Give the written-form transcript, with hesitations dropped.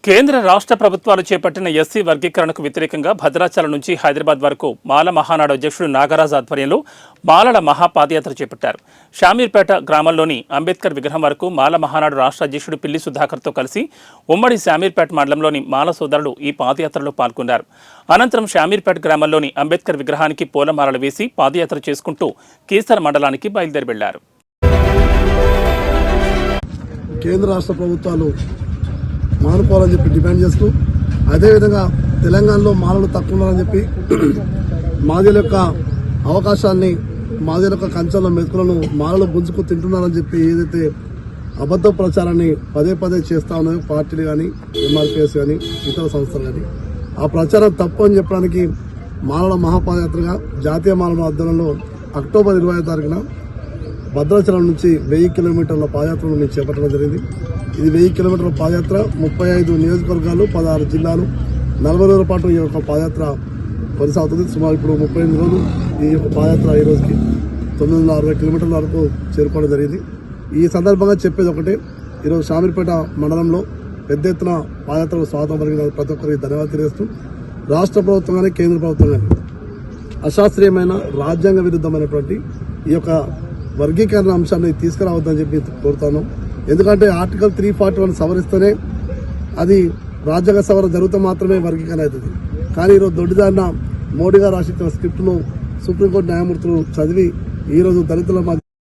కేంద్ర రాష్ట్ర ప్రభుత్వాలు చేపట్టిన ఎస్సీ వర్గీకరణకు వ్యతిరేకంగా భద్రాచలం నుంచి హైదరాబాద్ వరకు మాల మహానాడు అధ్యక్షుడు నాగరాజు ఆధ్వర్యంలో మాలల మహాపాదయాత్ర చేపట్టారు. షామీర్పేట గ్రామంలోని అంబేద్కర్ విగ్రహం వరకు మాల మహానాడు రాష్ట్ర అధ్యక్షుడు పిల్లి సుధాకర్తో కలిసి ఉమ్మడి షామీర్పేట మండలంలోని మాల సోదరులు ఈ పాదయాత్రలో పాల్గొన్నారు. అనంతరం షామీర్పేట గ్రామంలోని అంబేద్కర్ విగ్రహానికి పూలమాలలు వేసి పాదయాత్ర చేసుకుంటూ కీసర మండలానికి బయలుదేరి వెళ్లారు. కేంద్ర రాష్ట్ర ప్రభుత్వాలు మానుకోవాలని చెప్పి డిమాండ్ చేస్తూ, అదేవిధంగా తెలంగాణలో మాలలు తక్కువ ఉన్నారని చెప్పి మాదిల యొక్క అవకాశాన్ని, మాదిల యొక్క కంచెల మెతుకులను మాలలు గుంజుకు తింటున్నారని చెప్పి ఏదైతే అబద్ధ ప్రచారాన్ని పదే పదే చేస్తా ఉన్నాయో పార్టీలు కానీ, ఎంఆర్పీఎస్ కానీ, ఇతర సంస్థలు కానీ, ఆ ప్రచారం తప్పు అని చెప్పడానికి మాలల మహాపాదయాత్రగా జాతీయ మాలల ఆధ్వర్యంలో అక్టోబర్ 20వ తారీఖున భద్రాచలం నుంచి 1000 కిలోమీటర్ల పాదయాత్రను మేము చేపట్టడం జరిగింది. ఇది 1000 కిలోమీటర్ల పాదయాత్ర, 35 నియోజకవర్గాలు, 16 జిల్లాలు, 40 రోజుల పాటు ఈ యొక్క పాదయాత్ర కొనసాగుతుంది. సుమారు ఇప్పుడు 38 రోజులు ఈ యొక్క పాదయాత్ర ఈ రోజుకి 960 కిలోమీటర్ల వరకు చేరుకోవడం జరిగింది. ఈ సందర్భంగా చెప్పేది ఒకటే, ఈరోజు షామీర్పేట మండలంలో పెద్ద ఎత్తున పాదయాత్రకు స్వాగతం పలికిన ప్రతి ఒక్కరికి ధన్యవాదాలు తెలియజేస్తూ, రాష్ట్ర ప్రభుత్వం కానీ కేంద్ర ప్రభుత్వం కానీ అశాస్త్రీయమైన, రాజ్యాంగ విరుద్ధమైనటువంటి ఈ యొక్క వర్గీకరణ అంశాన్ని తీసుకురావద్దని చెప్పి కోరుతాను. ఎందుకంటే ఆర్టికల్ 341 సవరిస్తేనే అది రాజ్యాంగ సవరణ జరుగుతూ మాత్రమే వర్గీకరణ అవుతుంది. కానీ ఈరోజు దొడ్డిదారిన మోడీ గారు రాసిచ్చిన స్క్రిప్ట్ను సుప్రీంకోర్టు న్యాయమూర్తులు చదివి ఈరోజు దళితుల